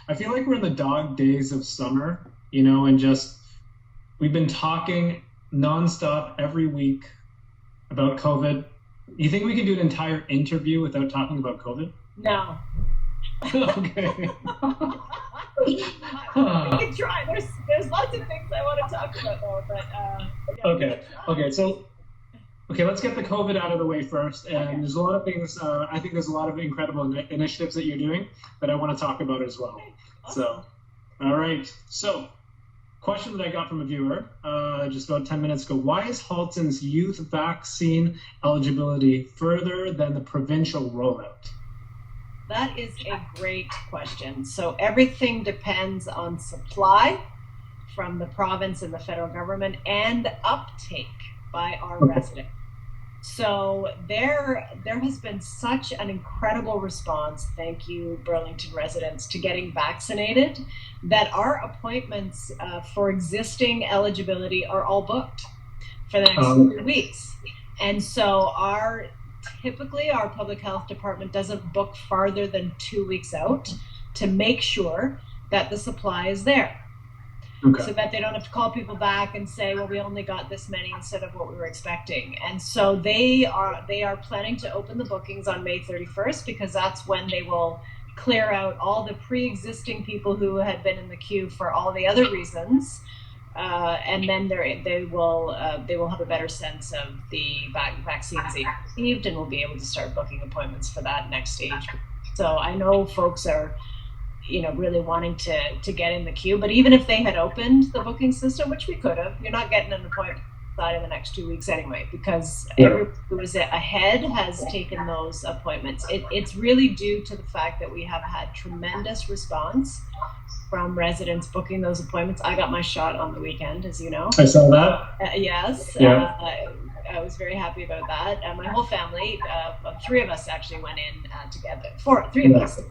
I feel like we're in the dog days of summer, and just we've been talking nonstop every week about COVID. You think we can do an entire interview without talking about COVID? No. Okay. We can try. There's lots of things I want to talk about though, but yeah, we Okay. can Okay. try. Okay, let's get the COVID out of the way first. And Okay. there's a lot of things, I think there's a lot of incredible initiatives that you're doing that I want to talk about as well. Okay. So, Awesome. all right. So, question that I got from a viewer just about 10 minutes ago. Why is Halton's youth vaccine eligibility further than the provincial rollout? That is a great question. So everything depends on supply from the province and the federal government and uptake by our Okay. residents. So there has been such an incredible response, thank you, Burlington residents, to getting vaccinated, that our appointments for existing eligibility are all booked for the next Um, 2 weeks. And so typically our public health department doesn't book farther than 2 weeks out to make sure that the supply is there, okay. so that they don't have to call people back and say, well, we only got this many instead of what we were expecting. And so they are planning to open the bookings on May 31st, because that's when they will clear out all the pre-existing people who had been in the queue for all the other reasons. And then they will have a better sense of the vaccines they received, and will be able to start booking appointments for that next stage. So I know folks are really wanting to get in the queue. But even if they had opened the booking system, which we could have, you're not getting an appointment inside of the next 2 weeks anyway, because Yeah. everyone who was ahead has taken those appointments. It's really due to the fact that we have had tremendous response from residents booking those appointments. I got my shot on the weekend, as you know. I saw that. Yes. Yeah. I was very happy about that. My whole family, three of us actually went in together. Three of Yeah. us.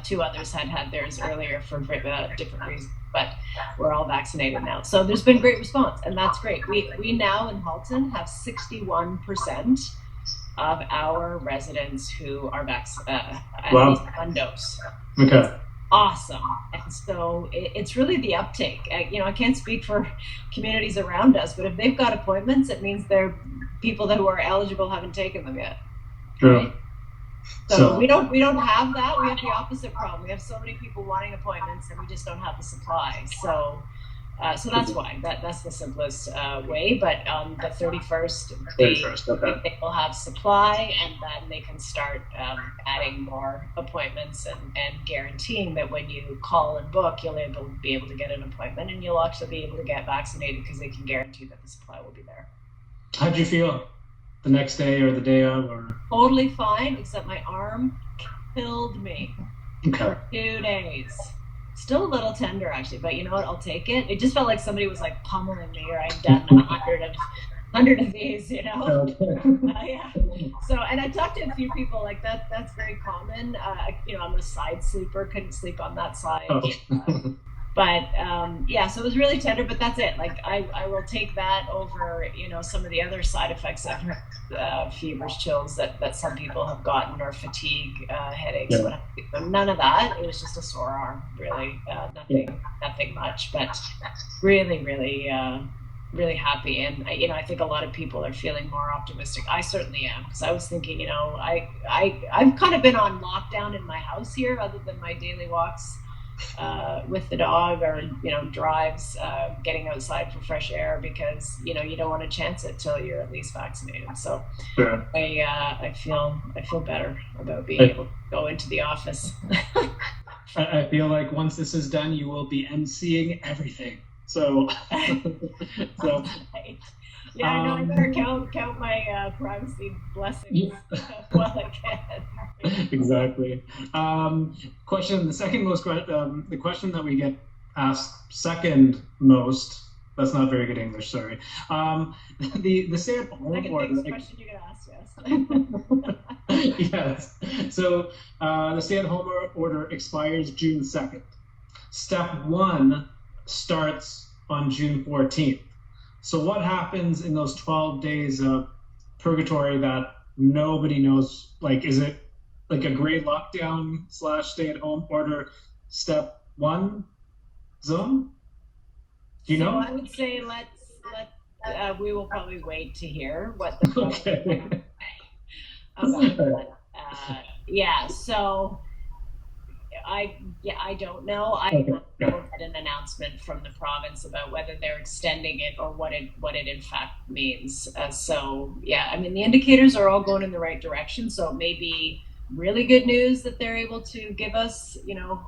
Two others had theirs earlier for different reasons, but we're all vaccinated now. So there's been great response, and that's great. We now in Halton have 61% of our residents who are at least Wow. one dose. Okay. Awesome. And so it's really the uptake. I can't speak for communities around us, but if they've got appointments, it means they're people who are eligible haven't taken them yet. True. So we So, don't have that. We have the opposite problem. We have so many people wanting appointments, and we just don't have the supply. So that's why that's the simplest way. But on the 31st, very first. Okay. they will have supply, and then they can start adding more appointments, and guaranteeing that when you call and book, you'll be able to get an appointment, and you'll actually be able to get vaccinated, because they can guarantee that the supply will be there. How'd you feel the next day or the day of? Or Totally fine, except my arm killed me okay. for 2 days. Still a little tender, actually, but you know what? I'll take it. It just felt like somebody was like pummeling me, or I'd done a hundred of these, yeah. So, and I talked to a few people like that. That's very common. I'm a side sleeper. Couldn't sleep on that side. Oh. But yeah, so it was really tender. But that's it. Like I will take that over, some of the other side effects of fevers, chills that some people have gotten, or fatigue, headaches. Yeah. What have you. So none of that. It was just a sore arm, really. Nothing much, but really, really. Really happy, and I think a lot of people are feeling more optimistic. I certainly am, because I was thinking, I've kind of been on lockdown in my house here, other than my daily walks with the dog, or drives, getting outside for fresh air, because you don't want to chance it till you're at least vaccinated. So Sure. I feel better about being I, able to go into the office. I feel like once this is done, you will be emceeing everything. So, so Right. Yeah, I know. I better count my privacy blessings yeah, while I can. exactly. Question. The second most, the question that we get asked second most. That's not very good English. Sorry. The stay-at-home Second order. biggest question you could ask, yes. Yes. So the stay-at-home order expires June 2nd. Step one starts on June 14th. So what happens in those 12 days of purgatory that nobody knows? Like, is it like a gray lockdown / stay at home order step 1 zone? Do you know? I would say we will probably wait to hear what the Okay. about. Yeah, so I don't know. I Okay. will get an announcement from the province about whether they're extending it or what it in fact means. So yeah, I mean the indicators are all going in the right direction. So it may be really good news that they're able to give us,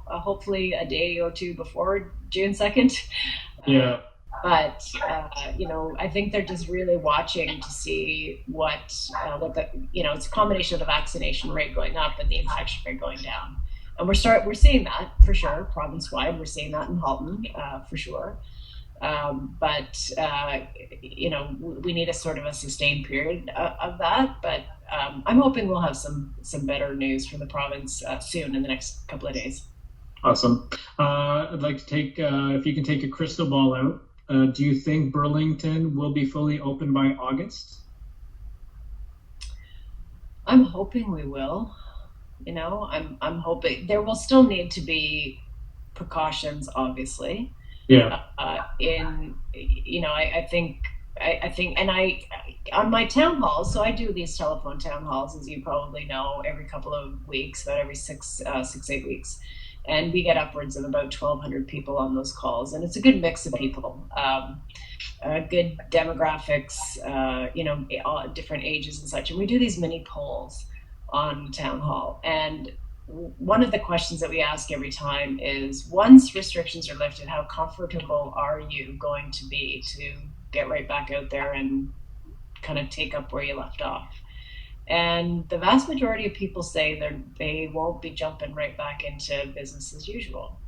hopefully a day or two before June 2nd. Yeah. But I think they're just really watching to see what the it's a combination of the vaccination rate going up and the infection rate going down, and we're seeing that for sure province wide. We're seeing that in Halton for sure, but we need a sort of a sustained period of that. But I'm hoping we'll have some better news from the province soon in the next couple of days. Awesome. I'd like to take if you can take a crystal ball out. Do you think Burlington will be fully open by August? I'm hoping we will. I'm hoping there will still need to be precautions, obviously. Yeah. I think, and on my town halls, so I do these telephone town halls, as you probably know, every couple of weeks, about every 8 weeks. And we get upwards of about 1,200 people on those calls, and it's a good mix of people, good demographics, all different ages and such. And we do these mini polls on town hall, and one of the questions that we ask every time is, once restrictions are lifted, how comfortable are you going to be to get right back out there and kind of take up where you left off? And the vast majority of people say they won't be jumping right back into business as usual.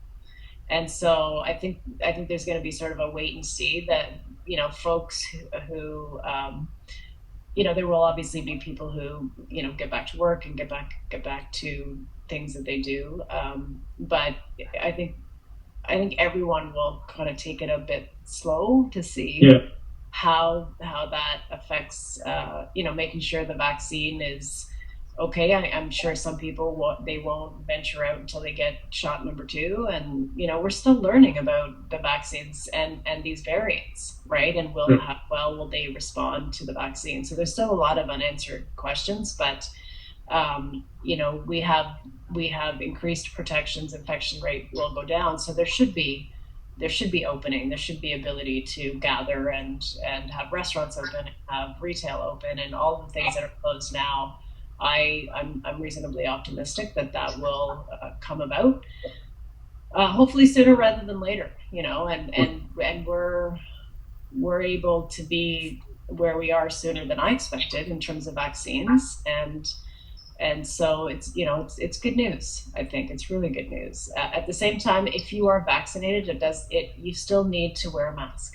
And so I think there's going to be sort of a wait and see that, folks who there will obviously be people who, get back to work and get back to things that they do. But I think everyone will kind of take it a bit slow to see. Yeah. How that affects, making sure the vaccine is okay. I'm sure some people won't venture out until they get shot number 2, and we're still learning about the vaccines and these variants, right? And will they respond to the vaccine? So there's still a lot of unanswered questions, but we have increased protections. Infection rate will go down, so there should be opening. There should be ability to gather and have restaurants open, have retail open, and all the things that are closed now. I'm reasonably optimistic that will come about. Hopefully sooner rather than later. And we're able to be where we are sooner than I expected in terms of vaccines, and so it's good news. I think it's really good news. At the same time, if you are vaccinated, you still need to wear a mask.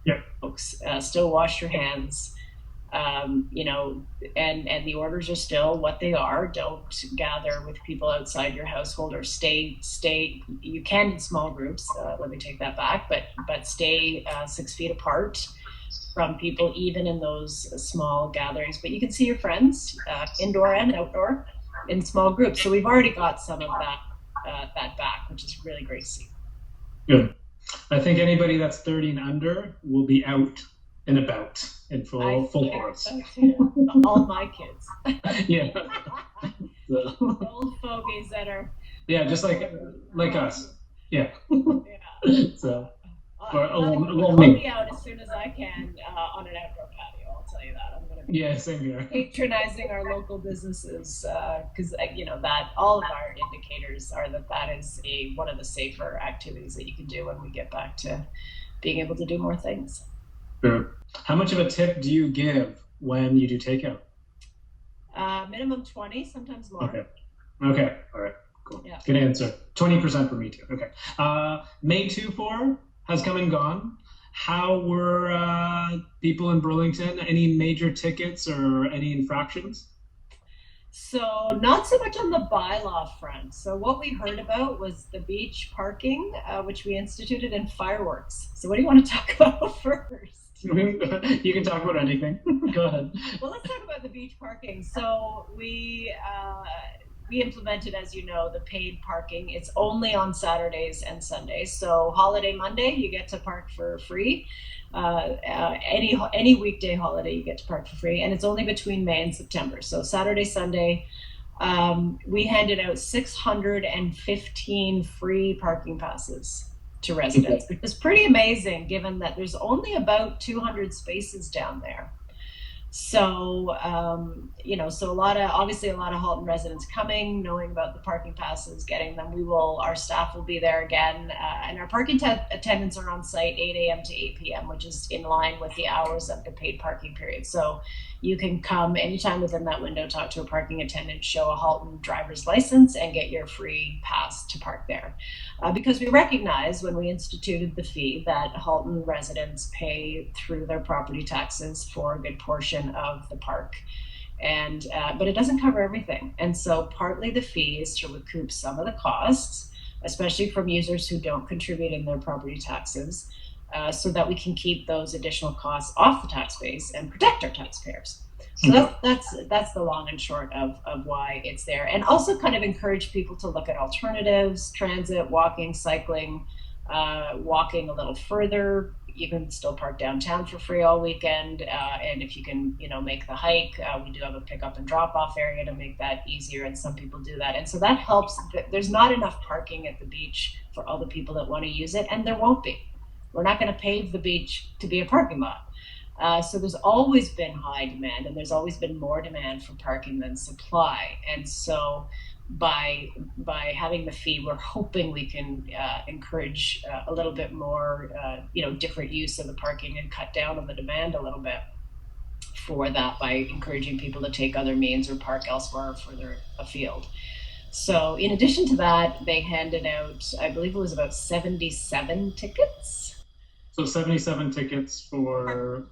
Yeah, folks, still wash your hands. And the orders are still what they are. Don't gather with people outside your household, or stay. You can in small groups. Let me take that back, but stay 6 feet apart from people, even in those small gatherings. But you can see your friends indoor and outdoor in small groups. So we've already got some of that back, which is really great to see. Good. I think anybody that's 30 and under will be out and about in full force. All my kids. Yeah. So. Old fogies that are. Yeah, just like us. Yeah. Yeah. So. I'll be out as soon as I can on an outdoor patio. I'll tell you that. I'm going to be same here. Patronizing our local businesses because that all of our indicators are that is one of the safer activities that you can do when we get back to being able to do more things. Sure. How much of a tip do you give when you do takeout? Minimum 20, sometimes more. Okay. All right. Cool. Yeah. Good answer. 20% for me too. Okay. May 2-4 has come and gone. How were people in Burlington? Any major tickets or any infractions? So not so much on the bylaw front. So what we heard about was the beach parking, which we instituted, and fireworks. So what do you want to talk about first? You can talk about anything. Go ahead. Well, let's talk about the beach parking. So we implemented, as you know, the paid parking. It's only on Saturdays and Sundays. So holiday Monday, you get to park for free. Any weekday holiday, you get to park for free, and it's only between May and September. So Saturday, Sunday, we handed out 615 free parking passes to residents, which is pretty amazing given that there's only about 200 spaces down there. So, so obviously a lot of Halton residents coming, knowing about the parking passes, getting them. Our staff will be there again, and our parking attendants are on site 8 a.m. to 8 p.m., which is in line with the hours of the paid parking period. So you can come anytime within that window, talk to a parking attendant, show a Halton driver's license, and get your free pass to park there. Because we recognize when we instituted the fee that Halton residents pay through their property taxes for a good portion of the park. But it doesn't cover everything. And so partly the fee is to recoup some of the costs, especially from users who don't contribute in their property taxes, so that we can keep those additional costs off the tax base and protect our taxpayers. So that's the long and short of why it's there. And also kind of encourage people to look at alternatives, transit, walking, cycling, walking a little further. You can still park downtown for free all weekend. And if you can, make the hike, we do have a pickup and drop off area to make that easier. And some people do that. And so that helps. There's not enough parking at the beach for all the people that want to use it. And there won't be. We're not going to pave the beach to be a parking lot. So there's always been high demand, and there's always been more demand for parking than supply. And so by having the fee, we're hoping we can encourage a little bit more, different use of the parking and cut down on the demand a little bit for that by encouraging people to take other means or park elsewhere further afield. So in addition to that, they handed out, I believe it was about 77 tickets. So 77 tickets for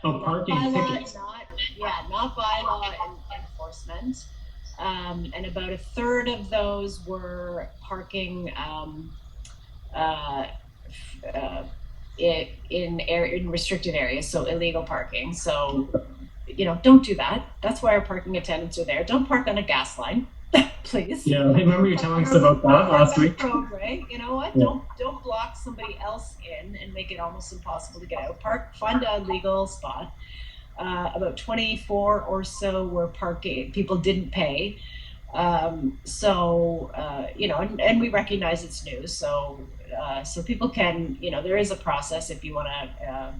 parking tickets. Not bylaw enforcement. And about a third of those were parking in restricted areas, so illegal parking. So, don't do that. That's why our parking attendants are there. Don't park on a gas line. Please. Yeah, I remember you telling us about that last week. Roadway. You know what? Yeah. Don't block somebody else in and make it almost impossible to get out. Find a legal spot. About 24 or so were parking. People didn't pay. And we recognize it's new. So people can, there is a process if you want to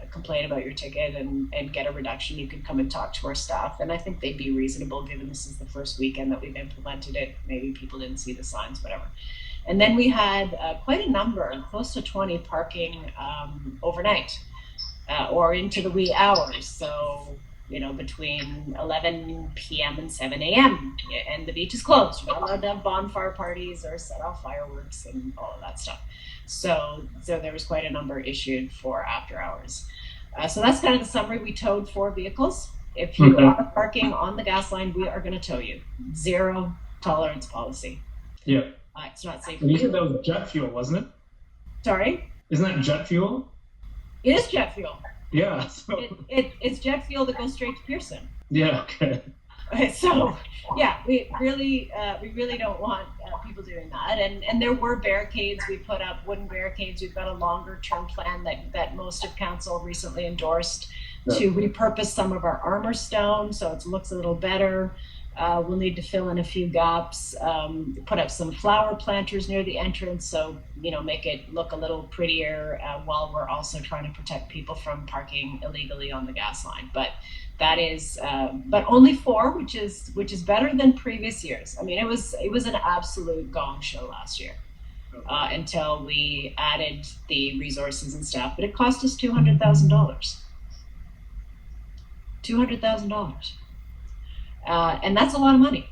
complain about your ticket and get a reduction. You can come and talk to our staff, and I think they'd be reasonable given this is the first weekend that we've implemented it. Maybe people didn't see the signs, whatever. And then we had quite a number, close to 20 parking overnight or into the wee hours. So between 11 p.m. and 7 a.m. and the beach is closed. You're not allowed to have bonfire parties or set off fireworks and all of that stuff. So there was quite a number issued for after hours. So that's kind of the summary. We towed 4 vehicles. If you are parking on the gas line, we are going to tow you. 0 tolerance policy. Yeah. It's not safe. And you said that was jet fuel, wasn't it? Sorry? Isn't that jet fuel? It is jet fuel. Yeah. So. It's jet fuel that goes straight to Pearson. Yeah. Okay. So yeah, we really don't want people doing that. And there were barricades. We put up wooden barricades. We've got a longer term plan that most of council recently endorsed to repurpose some of our armor stone so it looks a little better. We'll need to fill in a few gaps, put up some flower planters near the entrance, so make it look a little prettier while we're also trying to protect people from parking illegally on the gas line. But that is, but only 4, which is better than previous years. I mean, it was an absolute gong show last year until we added the resources and staff, but it cost us $200,000. $200,000. And that's a lot of money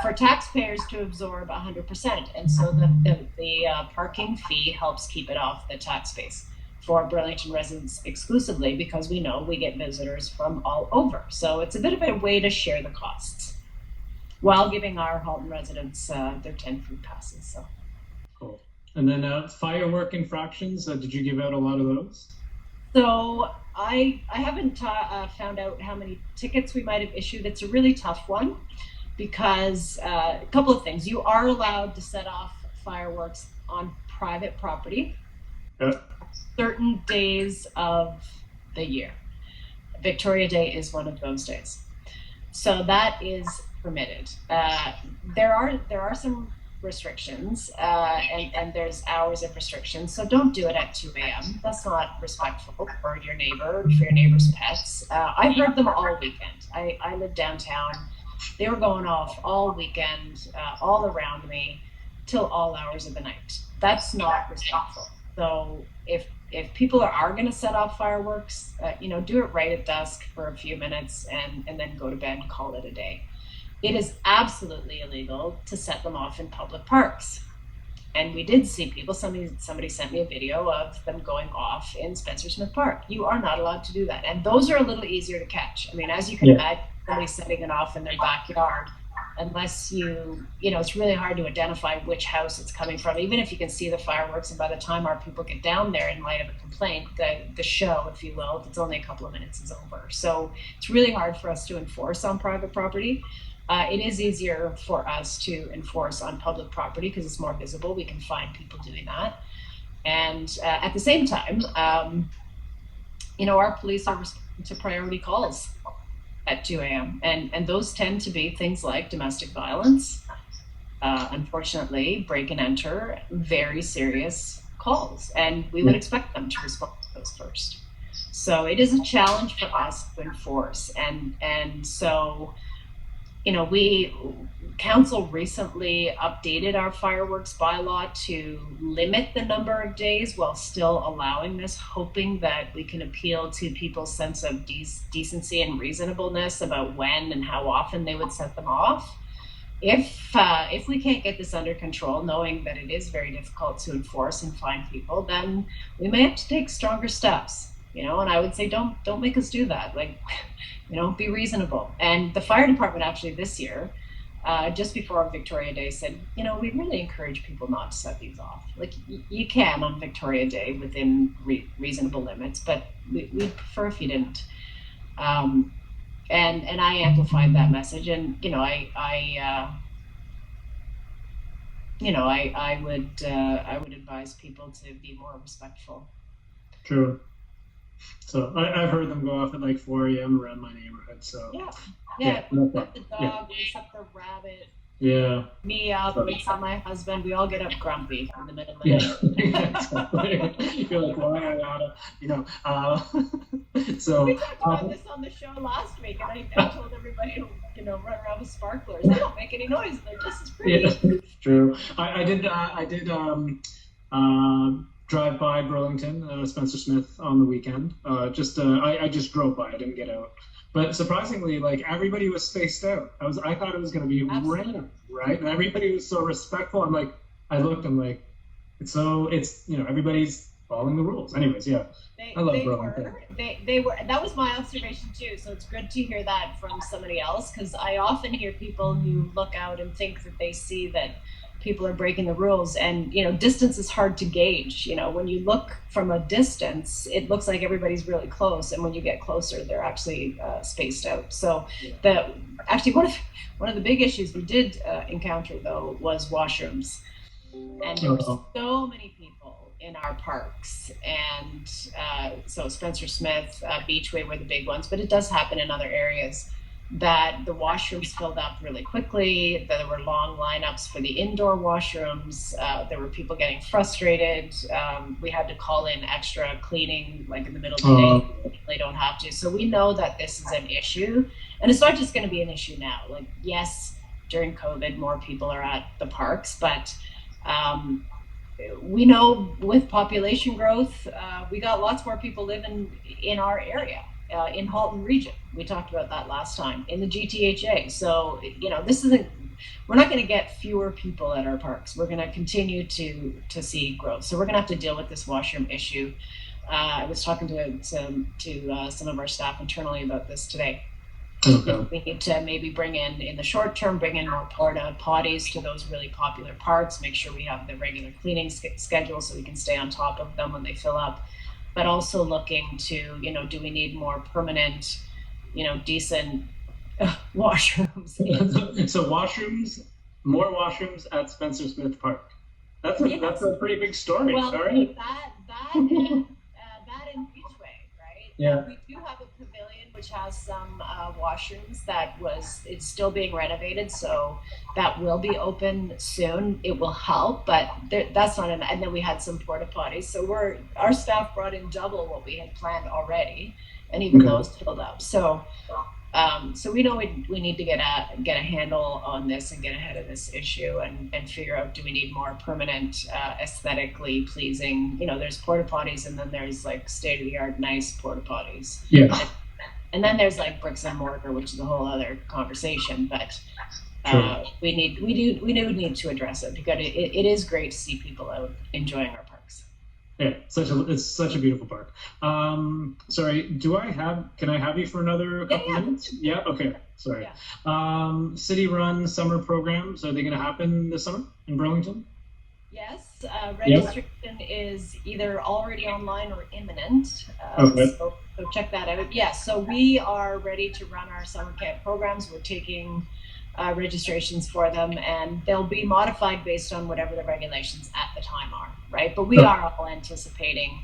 for taxpayers to absorb 100%. And so the parking fee helps keep it off the tax base for Burlington residents exclusively, because we know we get visitors from all over. So it's a bit of a way to share the costs while giving our Halton residents their 10 food passes. So cool. And then firework infractions, did you give out a lot of those? So I haven't found out how many tickets we might have issued. It's a really tough one. because a couple of things. You are allowed to set off fireworks on private property certain days of the year. Victoria Day is one of those days. So that is permitted. There are some restrictions, and there's hours of restrictions. So don't do it at 2 a.m. That's not respectful for your neighbor, for your neighbor's pets. I've heard them all weekend. I live downtown. They were going off all weekend, all around me, till all hours of the night. That's not respectful. So if people are going to set off fireworks, do it right at dusk for a few minutes and then go to bed and call it a day. It is absolutely illegal to set them off in public parks. And we did see people, somebody sent me a video of them going off in Spencer Smith Park. You are not allowed to do that. And those are a little easier to catch. I mean, as you can imagine, somebody setting it off in their backyard, unless it's really hard to identify which house it's coming from, even if you can see the fireworks. And by the time our people get down there, in light of a complaint, the show, if you will, if it's only a couple of minutes, is over. So it's really hard for us to enforce on private property. It is easier for us to enforce on public property because it's more visible. We can find people doing that. And at the same time, our police are responding to priority calls at 2 a.m. And those tend to be things like domestic violence, unfortunately, break and enter, very serious calls. And we would expect them to respond to those first. So it is a challenge for us to enforce. And so, council recently updated our fireworks bylaw to limit the number of days while still allowing this, hoping that we can appeal to people's sense of decency and reasonableness about when and how often they would set them off. If we can't get this under control, knowing that it is very difficult to enforce and find people, then we may have to take stronger steps. And I would say don't make us do that. Be reasonable. And the fire department actually this year, just before Victoria Day, said, we really encourage people not to set these off. You can on Victoria Day within reasonable limits, but we'd prefer if you didn't. And I amplified that message, and I would advise people to be more respectful. True. So I've heard them go off at 4 a.m. around my neighborhood. So let the dog, we set the rabbit. Yeah. Me up, we set my husband. We all get up grumpy in the middle of the night. Exactly. You're like, why I oughta, So we talked about this on the show last week, and I told everybody to run around with sparklers. They don't make any noise. They're just as pretty. Yeah, it's true. I did drive by Burlington, Spencer Smith on the weekend. I just drove by. I didn't get out. But surprisingly, everybody was spaced out. I thought it was going to be random, right? And everybody was so respectful. I looked. I'm like, everybody's following the rules. Anyways, yeah. I love Burlington. They were. That was my observation too. So it's good to hear that from somebody else, because I often hear people who look out and think that they see that people are breaking the rules, and distance is hard to gauge. When you look from a distance, it looks like everybody's really close, and when you get closer, they're actually spaced out. So one of the big issues we did encounter though was washrooms, and there were so many people in our parks, and so Spencer Smith, Beachway were the big ones, but it does happen in other areas, that the washrooms filled up really quickly, that there were long lineups for the indoor washrooms, there were people getting frustrated, we had to call in extra cleaning in the middle of the day. They don't have to. So we know that this is an issue, and it's not just going to be an issue now. Yes, during COVID, more people are at the parks, but we know with population growth, we got lots more people living in our area. In Halton region, we talked about that last time, in the GTHA. So we're not going to get fewer people at our parks. We're going to continue to see growth. So we're going to have to deal with this washroom issue. I was talking to some of our staff internally about this today. Okay. We need to maybe bring in the short term, bring in more porta potties to those really popular parks, make sure we have the regular cleaning schedule so we can stay on top of them when they fill up. But also looking to, do we need more permanent, decent Washrooms. So washrooms, more washrooms at Spencer Smith Park. That's a Yes. that's a pretty big story. Well, Sorry. that in Beachway, right? Yeah. We do have a pavilion which has some washrooms it's still being renovated, so that will be open soon. It will help, but that's not and then we had some porta potties, so our staff brought in double what we had planned already, and even Okay. those filled up. So we know we need to get a handle on this and get ahead of this issue and figure out, do we need more permanent, aesthetically pleasing, there's porta potties, and then there's like state of the art nice porta potties. Yeah. And then there's like bricks and mortar, which is a whole other conversation. But Sure. we do need to address it, because it is great to see people out enjoying our parks. Yeah, it's such a beautiful park. Sorry, can I have you for another couple minutes? Yeah, okay, sorry. Yeah. City-run summer programs, are they going to happen this summer in Burlington? Yes, registration is either already online or imminent. Okay. So check that out. Yes, so we are ready to run our summer camp programs. We're taking registrations for them, and they'll be modified based on whatever the regulations at the time are, right? But we are all anticipating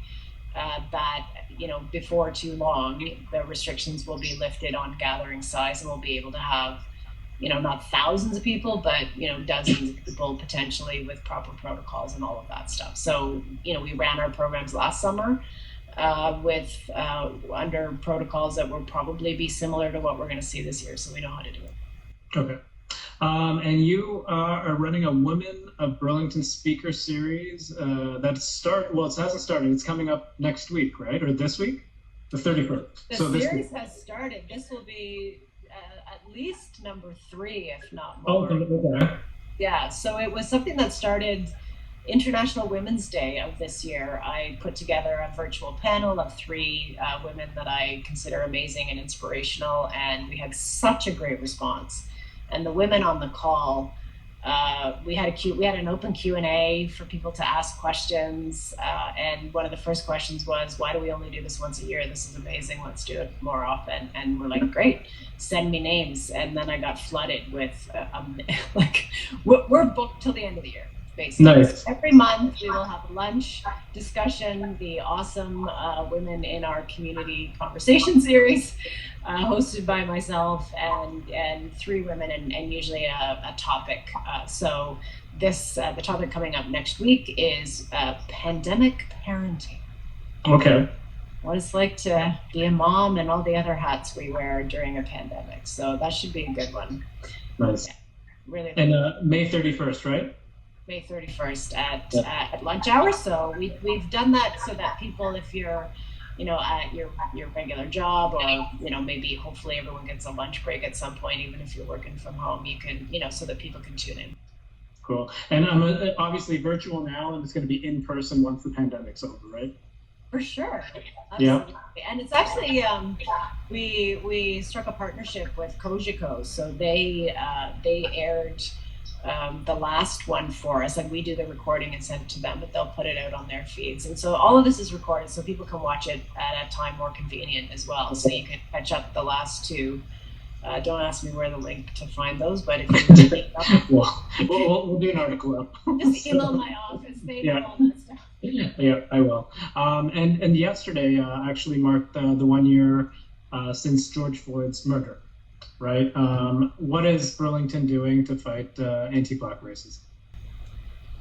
that, before too long, the restrictions will be lifted on gathering size, and we'll be able to have, not thousands of people, but, dozens of people potentially, with proper protocols and all of that stuff. So, we ran our programs last summer with under protocols that will probably be similar to what we're going to see this year. So we know how to do it. Okay. And you are running a Women of Burlington speaker series well, it hasn't started. It's coming up next week, right? Or this week? The 31st. The series has started. This will be at least number 3, if not more. Oh, okay. Yeah, so it was something that started International Women's Day of this year. I put together a virtual panel of 3 women that I consider amazing and inspirational, and we had such a great response. And the women on the call, we had an open Q&A for people to ask questions, and one of the first questions was, why do we only do this once a year? This is amazing, let's do it more often. And we're like, great, send me names. And then I got flooded with we're booked till the end of the year, basically. Nice. Every month we will have a lunch discussion, the awesome Women in Our Community conversation series, hosted by myself and 3 women, and usually a topic. So the topic coming up next week is pandemic parenting. Okay. What it's like to be a mom and all the other hats we wear during a pandemic. So that should be a good one. Nice. Yeah, really. And May 31st, right? May 31st at lunch hour. So we've done that so that people, if you're at your regular job, or maybe hopefully everyone gets a lunch break at some point, even if you're working from home, you can so that people can tune in. Cool. And I'm obviously virtual now, and it's going to be in person once the pandemic's over, right? For sure. Absolutely. Yeah. And it's actually we struck a partnership with Cogeco, so they aired the last one for us, and we do the recording and send it to them, but they'll put it out on their feeds. And so all of this is recorded, so people can watch it at a time more convenient as well. So you can catch up the last 2. Don't ask me where the link to find those, but if you look it up, we'll do an article up. Just email my office. They know all that stuff. Yeah, I will. And yesterday actually marked the 1 year since George Floyd's murder. Right. What is Burlington doing to fight anti-Black racism?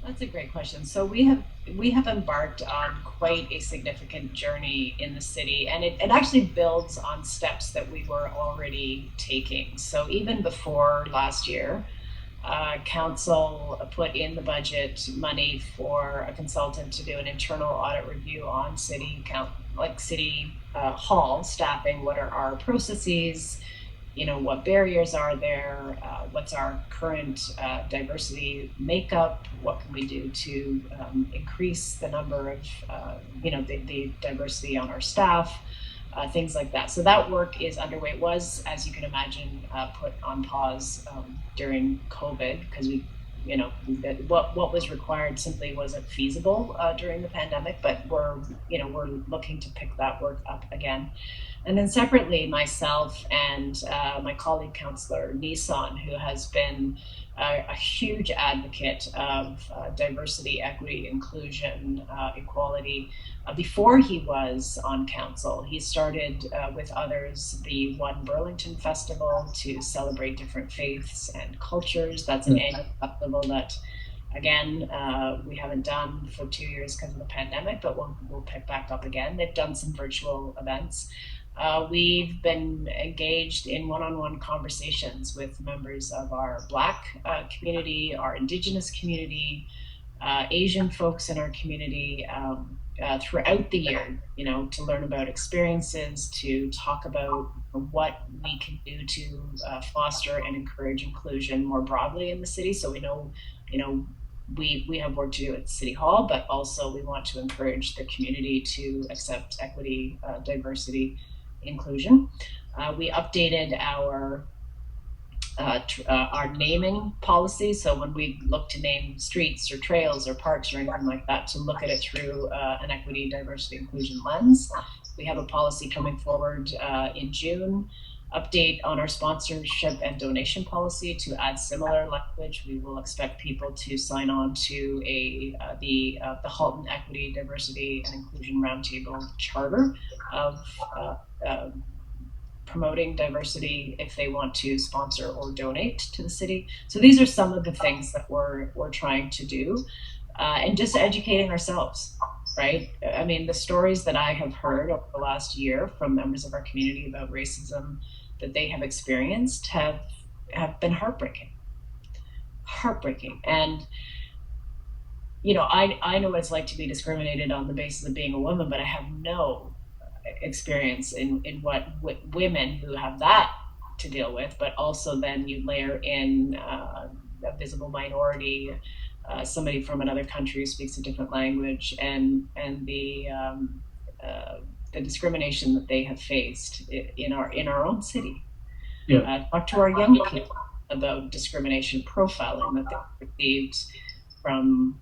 That's a great question. So we have embarked on quite a significant journey in the city, and it actually builds on steps that we were already taking. So even before last year, council put in the budget money for a consultant to do an internal audit review on city hall staffing. What are our processes? What barriers are there? What's our current diversity makeup? What can we do to increase the number of, the diversity on our staff? Things like that. So that work is underway. It was, as you can imagine, put on pause during COVID, because what was required simply wasn't feasible during the pandemic. But we're looking to pick that work up again. And then separately, myself and my colleague councillor Nissan, who has been a huge advocate of diversity, equity, inclusion, equality. Before he was on council, he started with others the One Burlington Festival to celebrate different faiths and cultures. That's an annual festival that, again, we haven't done for 2 years because of the pandemic, but we'll pick back up again. They've done some virtual events. We've been engaged in one-on-one conversations with members of our Black community, our Indigenous community, Asian folks in our community throughout the year, to learn about experiences, to talk about what we can do to foster and encourage inclusion more broadly in the city. So we know, we have work to do at City Hall, but also we want to encourage the community to accept equity, diversity, inclusion. We updated our naming policy. So when we look to name streets or trails or parks or anything like that, to look at it through an equity, diversity, inclusion lens. We have a policy coming forward in June. Update on our sponsorship and donation policy to add similar language. We will expect people to sign on to the Halton Equity, Diversity, and Inclusion Roundtable Charter of promoting diversity if they want to sponsor or donate to the city. So these are some of the things that we're trying to do, and just educating ourselves, right? I mean, the stories that I have heard over the last year from members of our community about racism that they have experienced have been heartbreaking. And I know what it's like to be discriminated on the basis of being a woman, but I have no experience in what women who have that to deal with. But also then you layer in a visible minority, somebody from another country who speaks a different language, and the discrimination that they have faced in our own city. Yeah. Talk to our young people about discrimination profiling that they received from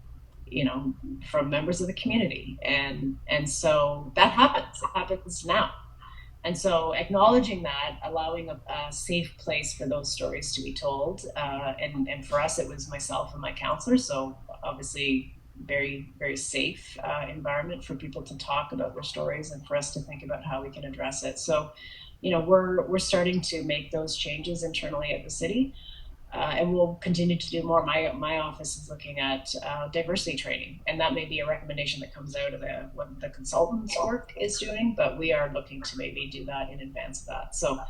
members of the community, and so that happens. It happens now, and so acknowledging that, allowing a safe place for those stories to be told, and for us, it was myself and my counselor. So obviously, very, very safe environment for people to talk about their stories and for us to think about how we can address it. So, we're starting to make those changes internally at the city. And we'll continue to do more. My office is looking at diversity training, and that may be a recommendation that comes out of what the consultants' work is doing, but we are looking to maybe do that in advance of that. So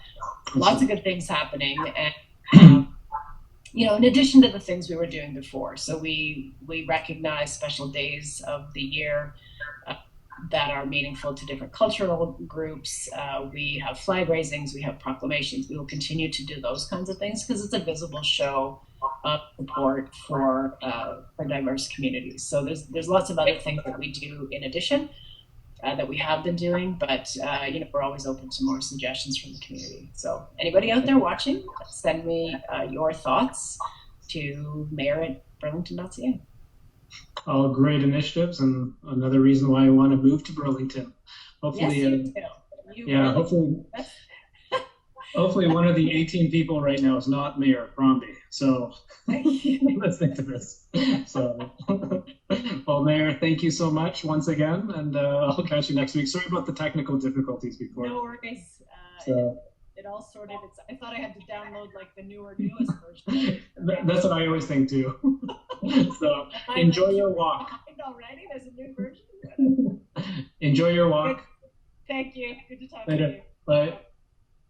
lots of good things happening. And, in addition to the things we were doing before. So we recognize special days of the year that are meaningful to different cultural groups. We have flag raisings, we have proclamations. We will continue to do those kinds of things because it's a visible show of support for diverse communities. So there's lots of other things that we do in addition that we have been doing, but we're always open to more suggestions from the community. So anybody out there watching, send me your thoughts to mayor@burlington.ca. All great initiatives, and another reason why I want to move to Burlington. Hopefully, yes, you do. Hopefully one of the 18 people right now is not Mayor Bromby. So listening to this. So, well, Mayor, thank you so much once again, and I'll catch you next week. Sorry about the technical difficulties before. No worries. It all sorted. I thought I had to download like the newest version. That's what I always think too. So enjoy your walk. Already, there's a new version. Enjoy your walk. Thank you. Good to talk Later. to you. Bye.